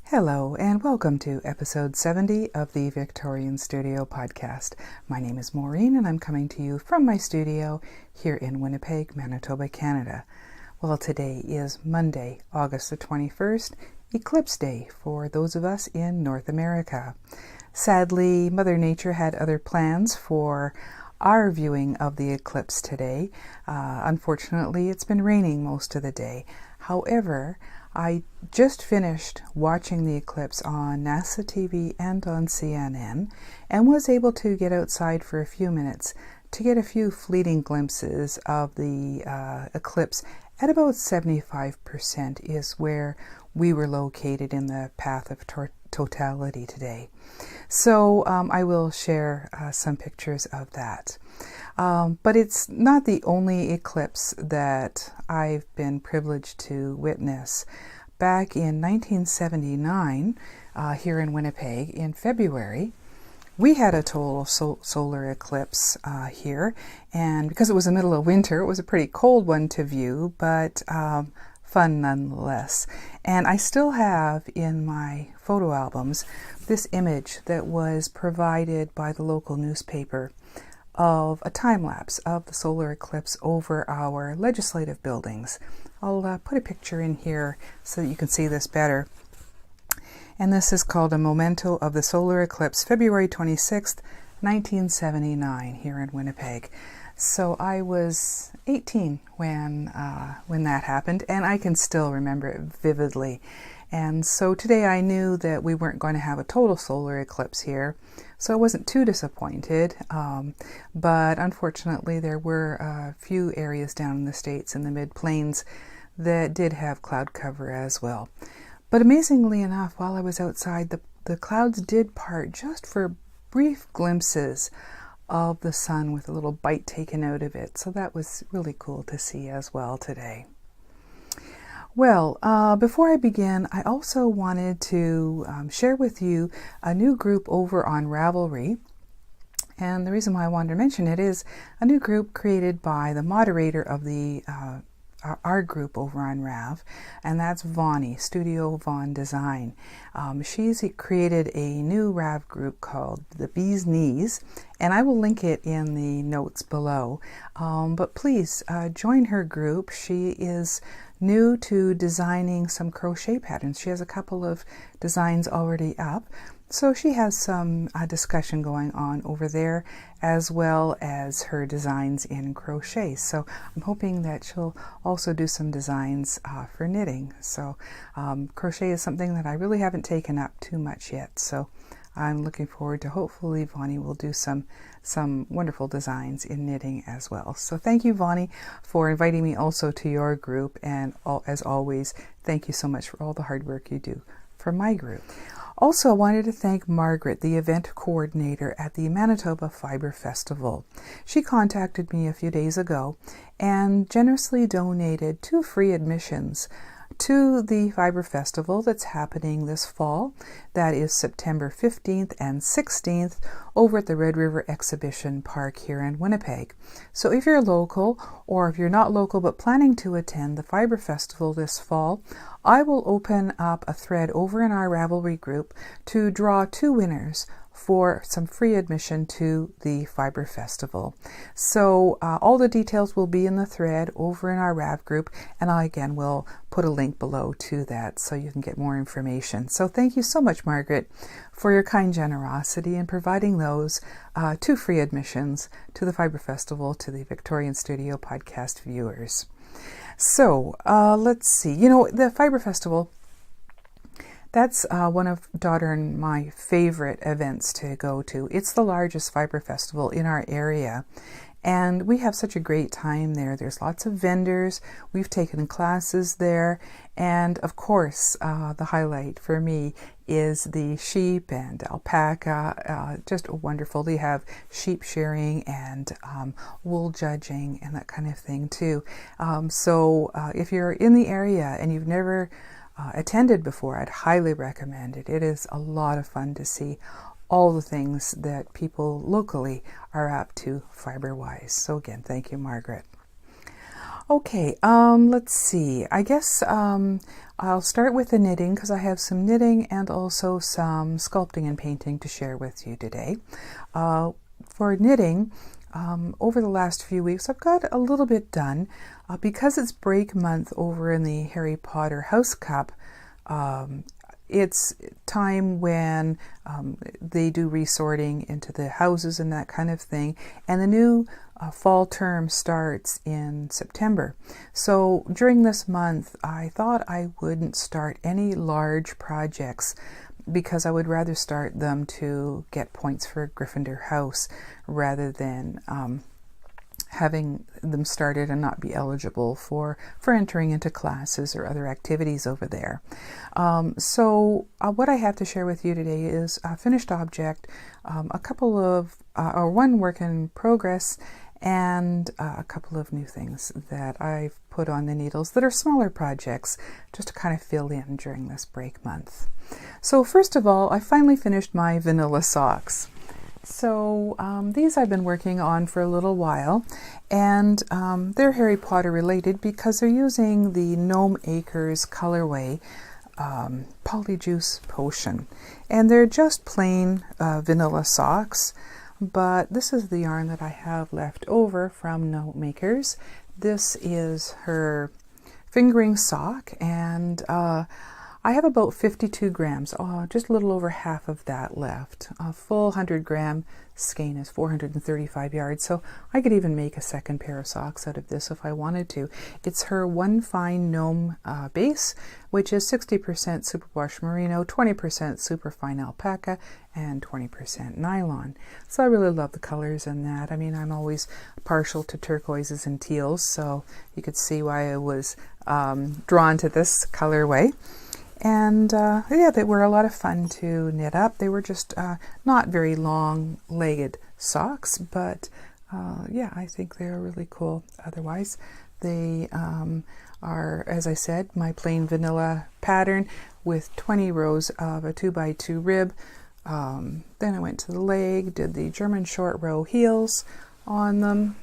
Hello and welcome to episode 70 of the Victorian Studio podcast. My name is Maureen and I'm coming to you from my studio here in Winnipeg, Manitoba, Canada. Well, today is Monday, August the 21st, Eclipse Day for those of us in North America. Sadly, Mother Nature had other plans for our viewing of the eclipse today. Unfortunately, it's been raining most of the day. However, I just finished watching the eclipse on NASA TV and on CNN and was able to get outside for a few minutes to get a few fleeting glimpses of the eclipse. At about 75% is where we were located in the path of totality today. So I will share some pictures of that. But it's not the only eclipse that I've been privileged to witness. Back in 1979, here in Winnipeg, in February, we had a total solar eclipse here, and because it was the middle of winter, it was a pretty cold one to view, but fun nonetheless. And I still have in my photo albums this image that was provided by the local newspaper of a time-lapse of the solar eclipse over our legislative buildings. I'll put a picture in here so that you can see this better. And this is called a memento of the solar eclipse, February 26th, 1979, here in Winnipeg. So I was 18 when that happened, and I can still remember it vividly. And so today I knew that we weren't going to have a total solar eclipse here, so I wasn't too disappointed. But unfortunately, there were a few areas down in the States in the mid-plains that did have cloud cover as well. But amazingly enough, while I was outside, the clouds did part just for brief glimpses of the sun with a little bite taken out of it. So that was really cool to see as well today. Well, before I begin, I also wanted to share with you a new group over on Ravelry. And the reason why I wanted to mention it is a new group created by the moderator of the our group over on Rav, and that's Vonnie, Studio Von Design. She's created a new Rav group called the Bee's Knees, and I will link it in the notes below. But please join her group. She is new to designing some crochet patterns. She has a couple of designs already up. So she has some discussion going on over there, as well as her designs in crochet. So I'm hoping that she'll also do some designs for knitting. So crochet is something that I really haven't taken up too much yet. So I'm looking forward to hopefully Vonnie will do some wonderful designs in knitting as well. So thank you, Vonnie, for inviting me also to your group. And as always, thank you so much for all the hard work you do for my group. Also, I wanted to thank Margaret, the event coordinator at the Manitoba Fibre Festival. She contacted me a few days ago and generously donated 2 free admissions to the Fibre Festival that's happening this fall. That is September 15th and 16th over at the Red River Exhibition Park here in Winnipeg. So if you're local, or if you're not local but planning to attend the Fibre Festival this fall, I will open up a thread over in our Ravelry group to draw 2 winners for some free admission to the Fibre Festival. So all the details will be in the thread over in our Rav group, and I again will put a link below to that so you can get more information. So thank you so much, Margaret, for your kind generosity in providing those 2 free admissions to the Fibre Festival to the Victorian Studio podcast viewers. So let's see, the Fibre Festival, that's one of daughter and my favorite events to go to. It's the largest Fibre Festival in our area, and we have such a great time there. There's lots of vendors. We've taken classes there, and of course, the highlight for me is the sheep and alpaca. Just wonderful. They have sheep shearing and wool judging and that kind of thing too. So if you're in the area and you've never attended before, I'd highly recommend it. It is a lot of fun to see all the things that people locally are up to fiber-wise. So again, thank you, Margaret. Okay, let's see. I guess I'll start with the knitting because I have some knitting and also some sculpting and painting to share with you today. For knitting, over the last few weeks, I've got a little bit done. Because it's break month over in the Harry Potter House Cup, it's time when they do resorting into the houses and that kind of thing, and the new fall term starts in September. So during this month, I thought I wouldn't start any large projects because I would rather start them to get points for Gryffindor House rather than having them started and not be eligible for entering into classes or other activities over there. So what I have to share with you today is a finished object, a couple of, or one work in progress, and a couple of new things that I've put on the needles that are smaller projects just to kind of fill in during this break month. So first of all, I finally finished my vanilla socks. So these I've been working on for a little while, and they're Harry Potter related because they're using the Gnome Acres colorway Polyjuice Potion, and they're just plain vanilla socks, but this is the yarn that I have left over from Gnome Acres. This is her fingering sock, and I have about 52 grams, just a little over half of that left. A full 100-gram skein is 435 yards, so I could even make a second pair of socks out of this if I wanted to. It's her One Fine Gnome base, which is 60% superwash merino, 20% superfine alpaca, and 20% nylon. So I really love the colors in that. I mean, I'm always partial to turquoises and teals, so you could see why I was drawn to this colorway. And yeah, they were a lot of fun to knit up. They were just not very long-legged socks, but yeah, I think they're really cool otherwise. They are, as I said, my plain vanilla pattern with 20 rows of a 2x2 rib. Then I went to the leg, did the German short row heels on them,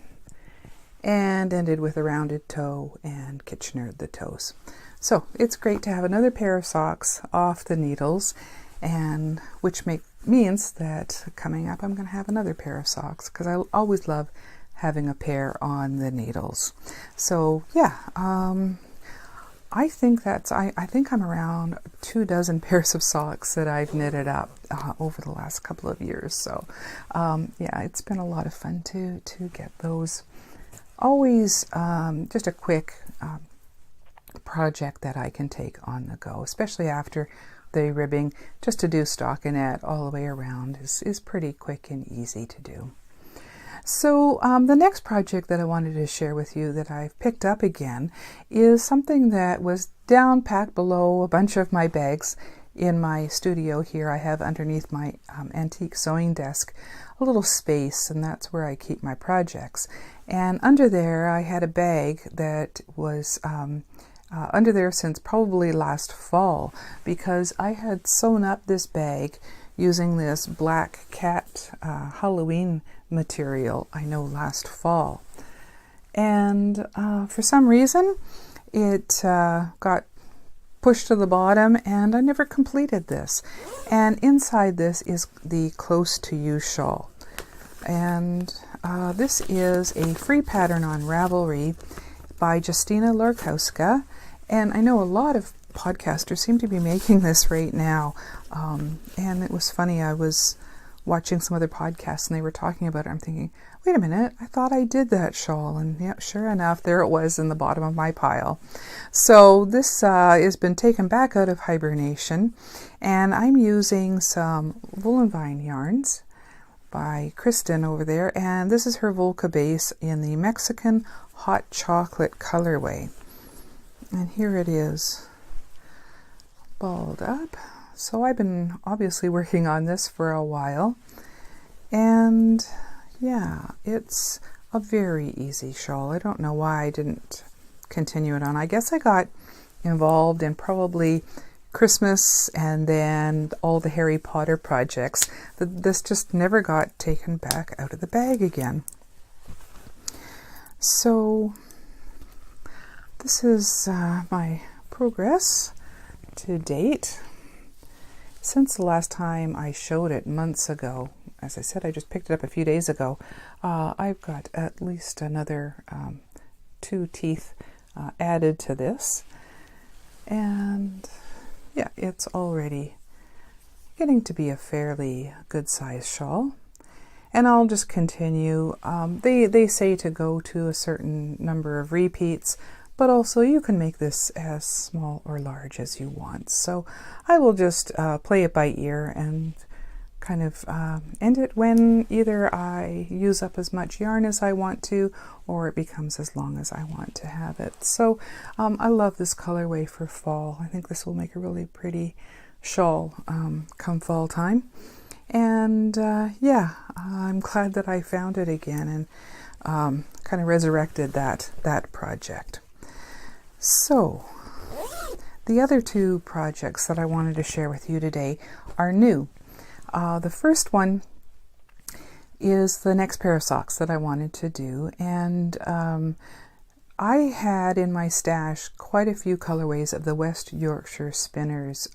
and ended with a rounded toe and Kitchenered the toes. So it's great to have another pair of socks off the needles, and which means that coming up I'm going to have another pair of socks because I always love having a pair on the needles. So yeah, I think I'm around 24 pairs of socks that I've knitted up over the last couple of years. So yeah, it's been a lot of fun to get those. Always just a quick project that I can take on the go, especially after the ribbing. Just to do stockinette all the way around is pretty quick and easy to do. So the next project that I wanted to share with you that I've picked up again is something that was down packed below a bunch of my bags in my studio here. I have underneath my antique sewing desk a little space, and that's where I keep my projects. And under there I had a bag that was under there since probably last fall, because I had sewn up this bag using this black cat Halloween material I know last fall. And for some reason it got pushed to the bottom and I never completed this. And inside this is the Close to You shawl. And this is a free pattern on Ravelry by Justina Lorkowska. And I know a lot of podcasters seem to be making this right now. And it was funny, I was watching some other podcasts and they were talking about it. I'm thinking, wait a minute, I thought I did that shawl. And yeah, sure enough, there it was in the bottom of my pile. So this has been taken back out of hibernation. And I'm using some Woolen Vine yarns by Kristen over there. And this is her Volca base in the Mexican hot chocolate colorway. And here it is, balled up. So I've been obviously working on this for a while. And yeah, it's a very easy shawl. I don't know why I didn't continue it on. I guess I got involved in probably Christmas and then all the Harry Potter projects. This just never got taken back out of the bag again. So This is my progress to date. Since the last time I showed it months ago, as I said, I just picked it up a few days ago, I've got at least another 2 teeth added to this. And yeah, it's already getting to be a fairly good size shawl. And I'll just continue. They say to go to a certain number of repeats, but also you can make this as small or large as you want. So I will just play it by ear and kind of end it when either I use up as much yarn as I want to, or it becomes as long as I want to have it. So I love this colorway for fall. I think this will make a really pretty shawl come fall time. And yeah, I'm glad that I found it again and kind of resurrected that project. So the other 2 projects that I wanted to share with you today are new. The first one is the next pair of socks that I wanted to do, and I had in my stash quite a few colorways of the West Yorkshire Spinners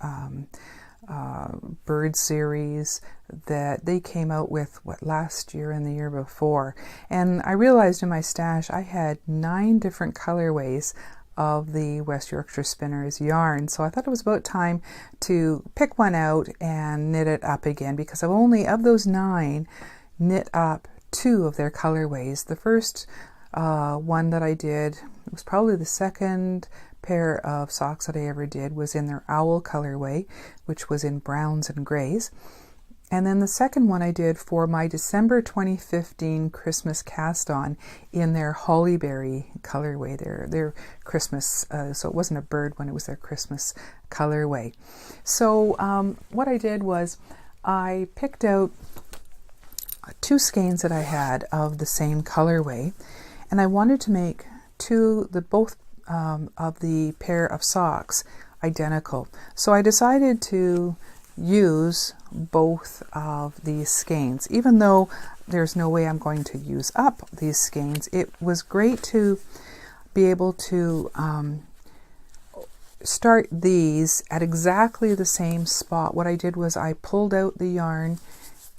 bird series that they came out with last year and the year before, and I realized in my stash I had 9 different colorways of the West Yorkshire Spinners yarn. So I thought it was about time to pick one out and knit it up again, because I've only, of those 9, knit up 2 of their colorways. The first one that I did, it was probably the second pair of socks that I ever did, was in their owl colorway, which was in browns and grays. And then the second one I did for my December 2015 Christmas cast on in their Hollyberry colorway, their Christmas, so it wasn't a bird one, it was their Christmas colorway. So what I did was I picked out 2 skeins that I had of the same colorway, and I wanted to make both of the pair of socks identical. So I decided to use both of these skeins. Even though there's no way I'm going to use up these skeins, it was great to be able to start these at exactly the same spot. What I did was I pulled out the yarn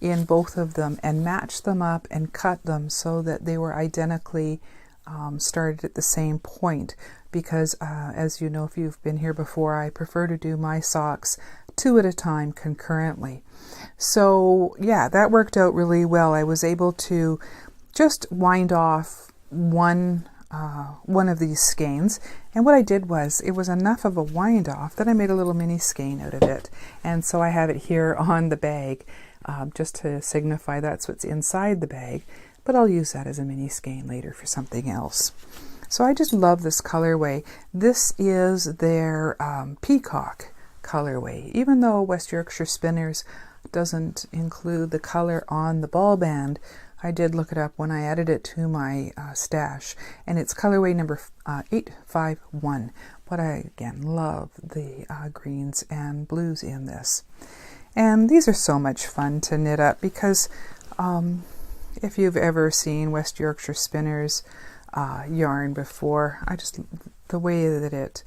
in both of them and matched them up and cut them so that they were identically started at the same point, because as you know, if you've been here before, I prefer to do my socks 2 at a time concurrently. So yeah, that worked out really well. I was able to just wind off one of these skeins, and what I did was, it was enough of a wind off that I made a little mini skein out of it, and so I have it here on the bag just to signify that's what's inside the bag, but I'll use that as a mini skein later for something else. So I just love this colorway. This is their peacock colorway. Even though West Yorkshire Spinners doesn't include the color on the ball band, I did look it up when I added it to my stash, and it's colorway number 851. But I again love the greens and blues in this. And these are so much fun to knit up, because if you've ever seen West Yorkshire Spinners yarn before, the way that it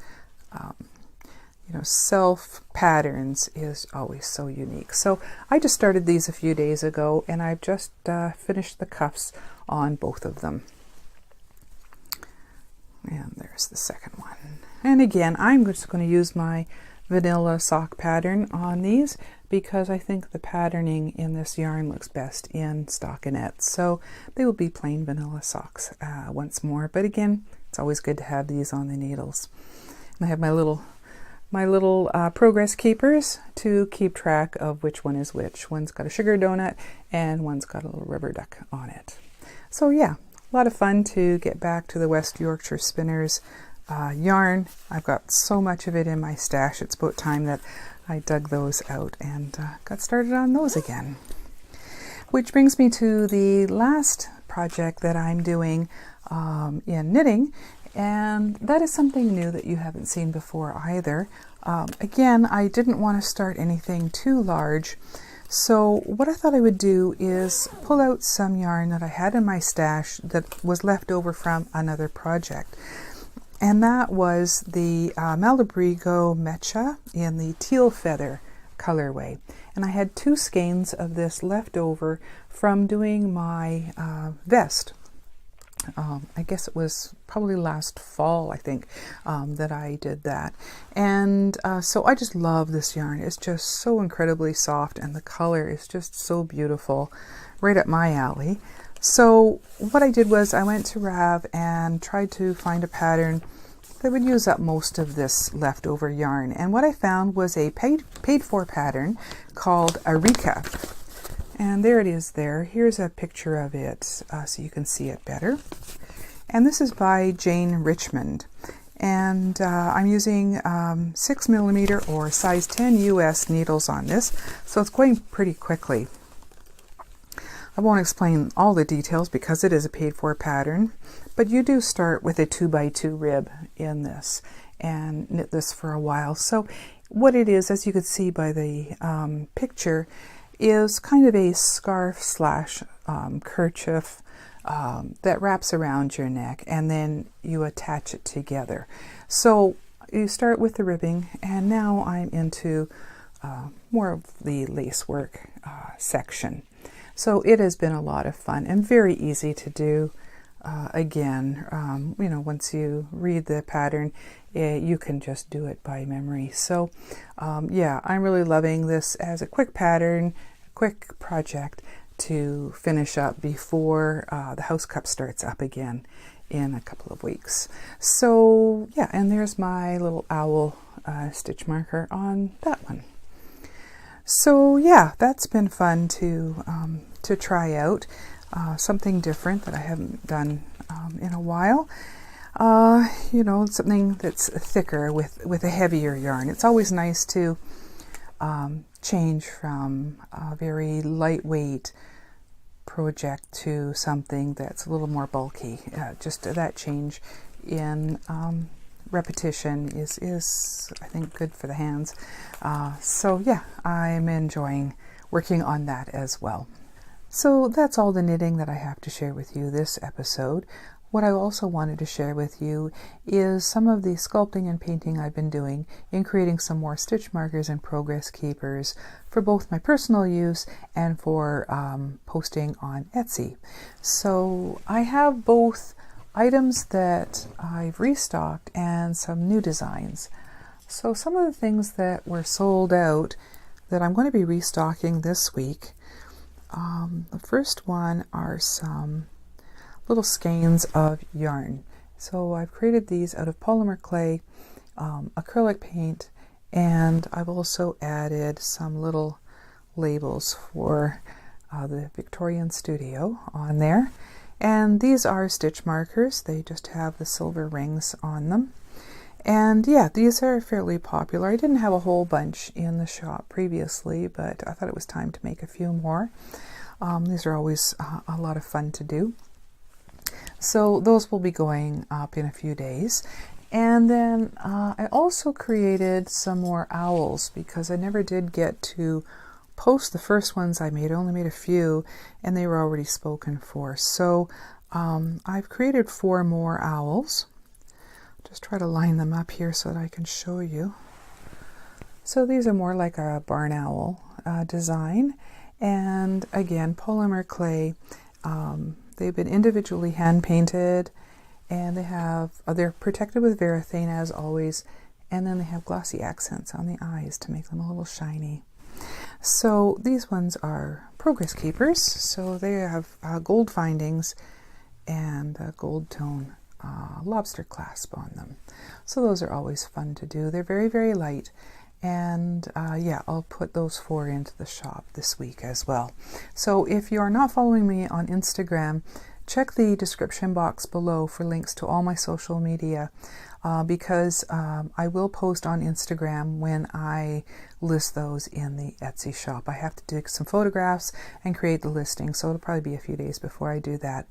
self patterns is always so unique. So I just started these a few days ago, and I've just finished the cuffs on both of them. And there's the second one. And again, I'm just going to use my vanilla sock pattern on these, because I think the patterning in this yarn looks best in stockinette. So they will be plain vanilla socks once more. But again, it's always good to have these on the needles. And I have my little progress keepers to keep track of which one is which. One's got a sugar donut and one's got a little rubber duck on it. So yeah, a lot of fun to get back to the West Yorkshire Spinners yarn. I've got so much of it in my stash. It's about time that I dug those out and got started on those again. Which brings me to the last project that I'm doing in knitting, and that is something new that you haven't seen before either. Again, I didn't want to start anything too large, so what I thought I would do is pull out some yarn that I had in my stash that was left over from another project. And that was the Malabrigo Mecha in the teal feather colorway. And I had 2 skeins of this left over from doing my vest. I guess it was probably last fall, I think, that I did that. And so I just love this yarn. It's just so incredibly soft, and the color is just so beautiful, right up my alley. So what I did was I went to Rav and tried to find a pattern that would use up most of this leftover yarn. And what I found was a paid for pattern called Arika. And there it is there. Here's a picture of it so you can see it better. And this is by Jane Richmond. And I'm using 6mm or size 10 US needles on this, so it's going pretty quickly. I won't explain all the details because it is a paid for pattern, but you do start with a 2x2 rib in this and knit this for a while. So what it is, as you could see by the picture, is kind of a scarf slash kerchief that wraps around your neck, and then you attach it together. So you start with the ribbing, and now I'm into more of the lace work section. So it has been a lot of fun and very easy to do. Again, you know, once you read the pattern, you can just do it by memory. So yeah, I'm really loving this as a quick pattern, quick project to finish up before the house cup starts up again in a couple of weeks. So yeah, and there's my little owl stitch marker on that one. So yeah, that's been fun to try out something different that I haven't done in a while. You know, something that's thicker with a heavier yarn. It's always nice to change from a very lightweight project to something that's a little more bulky. Just that change in repetition is I think good for the hands. So yeah, I'm enjoying working on that as well. So that's all the knitting that I have to share with you this episode. What I also wanted to share with you is some of the sculpting and painting I've been doing in creating some more stitch markers and progress keepers for both my personal use and for posting on Etsy. So I have both items that I've restocked and some new designs. So some of the things that were sold out that I'm going to be restocking this week. The first one are some little skeins of yarn. So I've created these out of polymer clay, acrylic paint, and I've also added some little labels for the Victorian Studio on there. And these are stitch markers. They just have the silver rings on them. And yeah, these are fairly popular. I didn't have a whole bunch in the shop previously, but I thought it was time to make a few more. These are always a lot of fun to do. So those will be going up in a few days. And then I also created some more owls because I never did get to post the first ones I made. I only made a few and they were already spoken for. So I've created 4 more owls. Just try to line them up here so that I can show you. So these are more like a barn owl design. And again, polymer clay. They've been individually hand painted, and they're protected with varathane as always, and then they have glossy accents on the eyes to make them a little shiny. So these ones are progress keepers. So they have gold findings and a gold tone lobster clasp on them. So those are always fun to do. They're very, very light. And yeah, I'll put those 4 into the shop this week as well. So if you are not following me on Instagram, check the description box below for links to all my social media because I will post on Instagram when I list those in the Etsy shop. I have to take some photographs and create the listing, so it'll probably be a few days before I do that.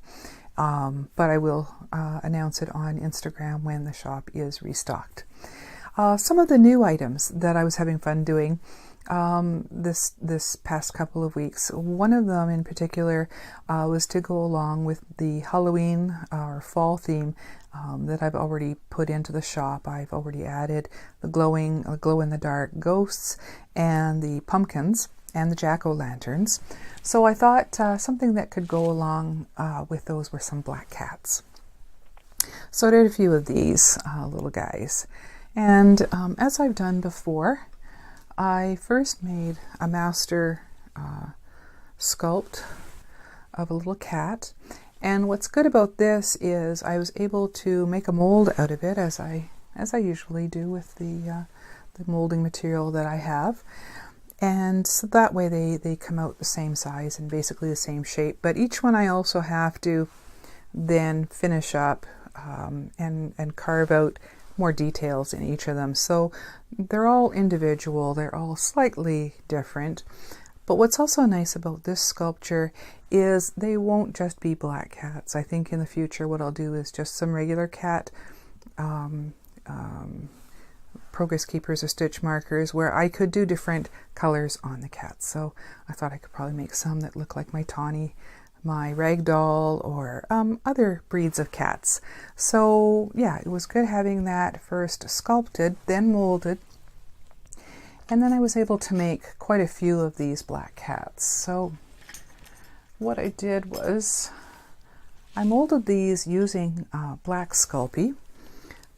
But I will announce it on Instagram when the shop is restocked. Some of the new items that I was having fun doing this past couple of weeks. One of them in particular was to go along with the Halloween or fall theme that I've already put into the shop. I've already added the glow-in-the-dark ghosts and the pumpkins and the jack-o'-lanterns. So I thought something that could go along with those were some black cats. So I did a few of these little guys. And as I've done before, I first made a master sculpt of a little cat. And what's good about this is I was able to make a mold out of it, as I usually do with the molding material that I have. And so that way they come out the same size and basically the same shape. But each one I also have to then finish up and carve out more details in each of them. So they're all individual, they're all slightly different. But what's also nice about this sculpture is they won't just be black cats. I think in the future what I'll do is just some regular cat progress keepers or stitch markers where I could do different colors on the cats. So I thought I could probably make some that look like my Tawny, my ragdoll, or other breeds of cats. So yeah, it was good having that first sculpted, then molded, and then I was able to make quite a few of these black cats. So what I did was I molded these using black Sculpey,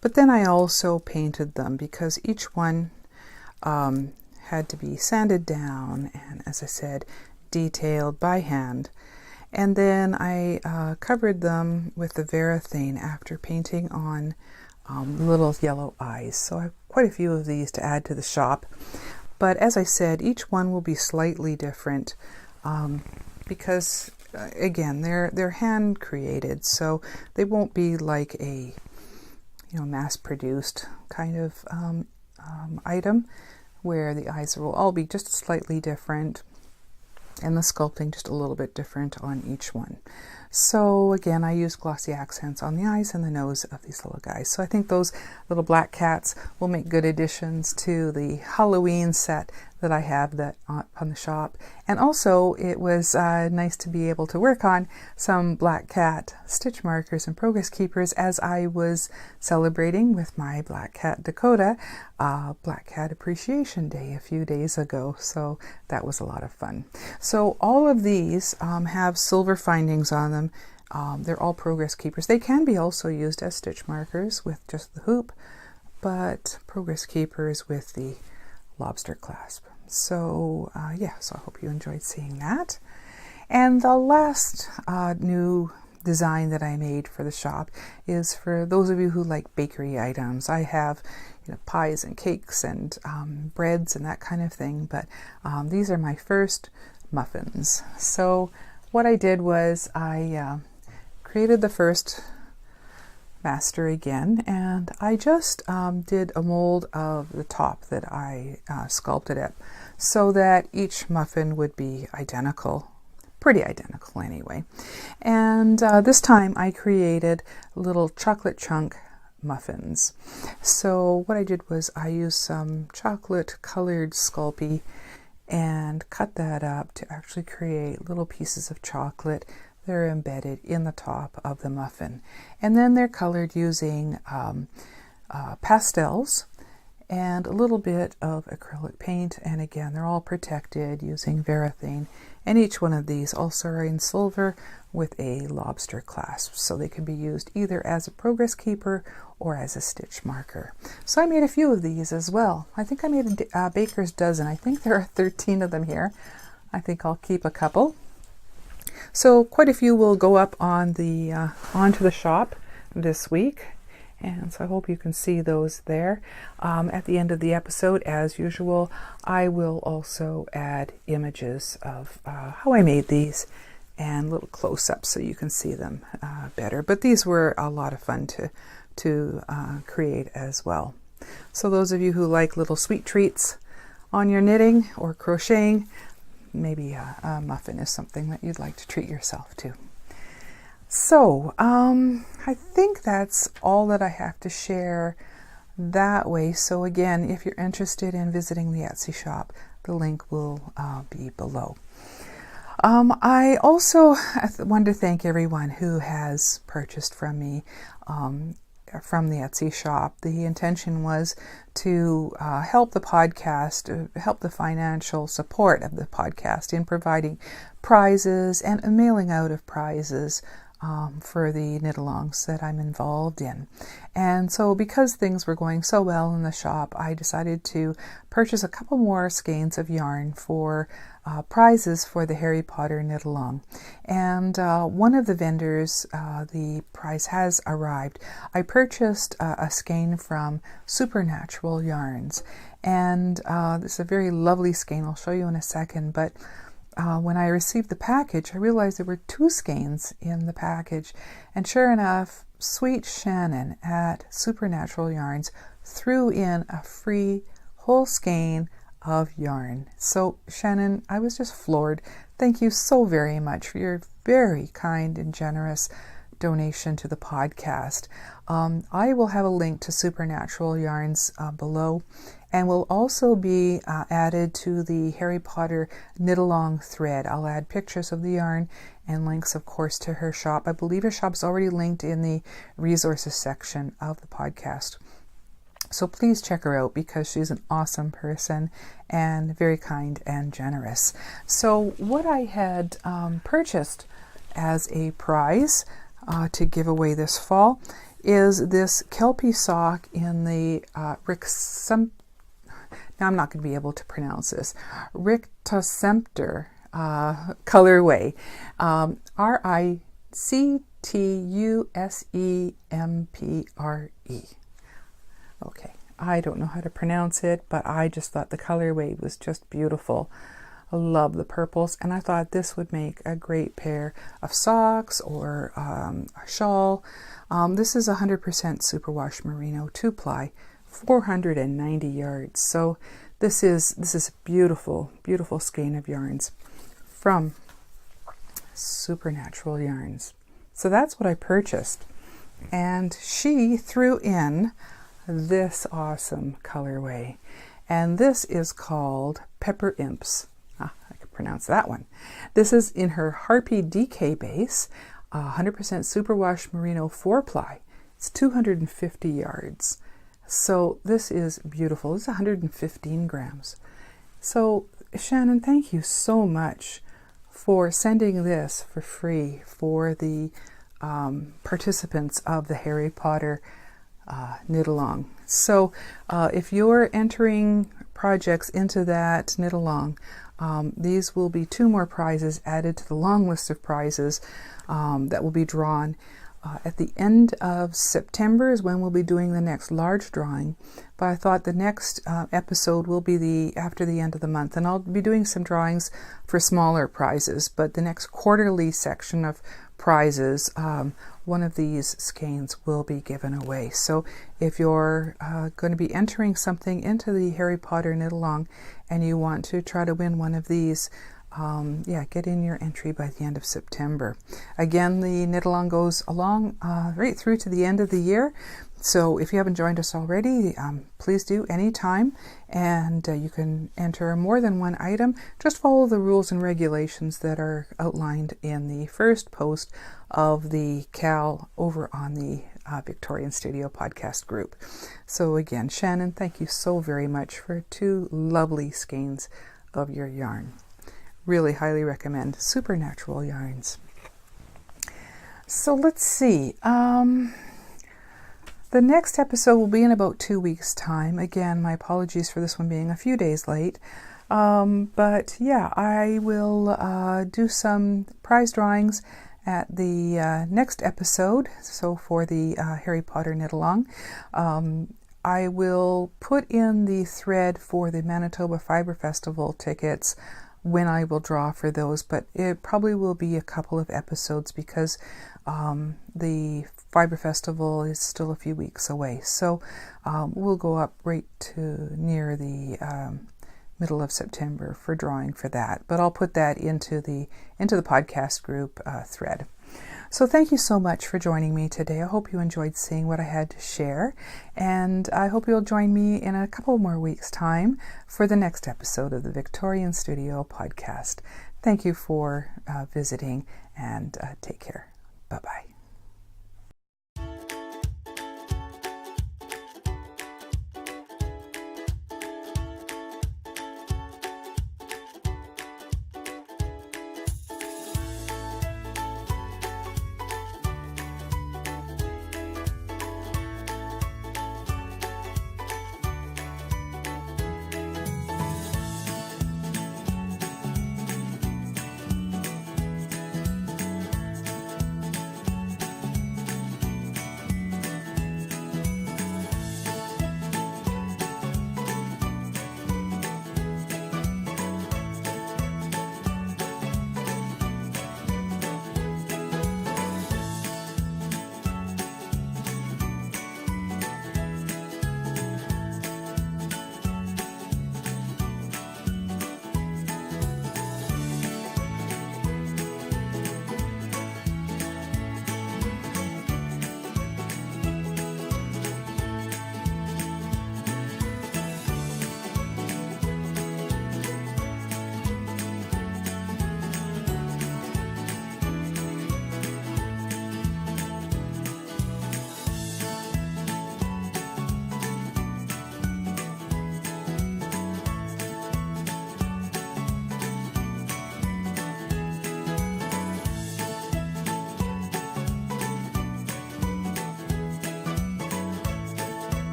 but then I also painted them because each one had to be sanded down and, as I said, detailed by hand. And then I covered them with the Varathane after painting on little yellow eyes. So I have quite a few of these to add to the shop. But as I said, each one will be slightly different because, again, they're hand created. So they won't be like a mass-produced kind of item where the eyes will all be just slightly different and the sculpting just a little bit different on each one. So again, I use glossy accents on the eyes and the nose of these little guys. So I think those little black cats will make good additions to the Halloween set that I have that on the shop. And also it was nice to be able to work on some black cat stitch markers and progress keepers as I was celebrating with my black cat Dakota Black Cat Appreciation Day a few days ago. So that was a lot of fun. So all of these have silver findings on them. They're all progress keepers. They can be also used as stitch markers with just the hoop, but progress keepers with the lobster clasp. So yeah, so I hope you enjoyed seeing that. And the last new design that I made for the shop is for those of you who like bakery items. I have pies and cakes and breads and that kind of thing, but these are my first muffins. So what I did was I created the first master again, and I just did a mold of the top that I sculpted it so that each muffin would be identical, pretty identical anyway. And this time I created little chocolate chunk muffins. So what I did was I used some chocolate colored Sculpey and cut that up to actually create little pieces of chocolate. They're embedded in the top of the muffin. And then they're colored using pastels and a little bit of acrylic paint. And again, they're all protected using Varathane. And each one of these also are in silver with a lobster clasp. So they can be used either as a progress keeper or as a stitch marker. So I made a few of these as well. I think I made a baker's dozen. I think there are 13 of them here. I think I'll keep a couple. So quite a few will go up on the onto the shop this week, and so I hope you can see those there. At the end of the episode, as usual, I will also add images of how I made these and little close-ups so you can see them better. But these were a lot of fun to create as well. So those of you who like little sweet treats on your knitting or crocheting, maybe a muffin is something that you'd like to treat yourself to. So I think that's all that I have to share that way. So again, if you're interested in visiting the Etsy shop, The link will be below. I also want to thank everyone who has purchased from me from the Etsy shop. The intention was to help the podcast, help the financial support of the podcast in providing prizes and a mailing out of prizes for the knit-alongs that I'm involved in. And so because things were going so well in the shop, I decided to purchase a couple more skeins of yarn for prizes for the Harry Potter knit-along. And one of the vendors, the prize has arrived. I purchased a skein from Supernatural Yarns, and this is a very lovely skein. I'll show you in a second, but when I received the package, I realized there were 2 skeins in the package, and sure enough, sweet Shannon at Supernatural Yarns threw in a free whole skein of yarn. So Shannon, I was just floored. Thank you so very much for your very kind and generous donation to the podcast. I will have a link to Supernatural Yarns below, and will also be added to the Harry Potter knit-along thread. I'll add pictures of the yarn and links, of course, to her shop. I believe her shop's already linked in the resources section of the podcast. So please check her out because she's an awesome person and very kind and generous. So what I had purchased as a prize to give away this fall is this Kelpie sock in the now I'm not going to be able to pronounce this, Rictusempter colorway, Rictusempre. Okay, I don't know how to pronounce it, but I just thought the colorway was just beautiful. I love the purples, and I thought this would make a great pair of socks or a shawl. This is 100% superwash merino 2-ply, 490 yards. So this is a beautiful, beautiful skein of yarns from Supernatural Yarns. So that's what I purchased, and she threw in this awesome colorway, and this is called Pepper Imps. I can pronounce that one. This is in her Harpy DK base, 100% superwash merino 4-ply. It's 250 yards. So this is beautiful. It's 115 grams. So Shannon, thank you so much for sending this for free for the participants of the Harry Potter knit-along. So if you're entering projects into that knit-along, these will be 2 more prizes added to the long list of prizes that will be drawn. At the end of September is when we'll be doing the next large drawing, but I thought the next episode will be after the end of the month, and I'll be doing some drawings for smaller prizes, but the next quarterly section of prizes, one of these skeins will be given away. So if you're going to be entering something into the Harry Potter knit-along and you want to try to win one of these, get in your entry by the end of September. Again, the knit-along goes along right through to the end of the year. So if you haven't joined us already, please do anytime, and you can enter more than one item. Just follow the rules and regulations that are outlined in the first post of the Cal over on the Victorian Studio podcast group. So again, Shannon, thank you so very much for 2 lovely skeins of your yarn. Really highly recommend Supernatural Yarns. So let's see. The next episode will be in about 2 weeks' time. Again, my apologies for this one being a few days late. But yeah, I will do some prize drawings at the next episode. So for the Harry Potter knit-along, I will put in the thread for the Manitoba Fibre Festival tickets when I will draw for those, but it probably will be a couple of episodes because the Fibre Festival is still a few weeks away. So we'll go up right to near the middle of September for drawing for that, but I'll put that into the podcast group thread. So thank you so much for joining me today. I hope you enjoyed seeing what I had to share, and I hope you'll join me in a couple more weeks' time for the next episode of the Victorian Studio podcast. Thank you for visiting, and take care. Bye-bye.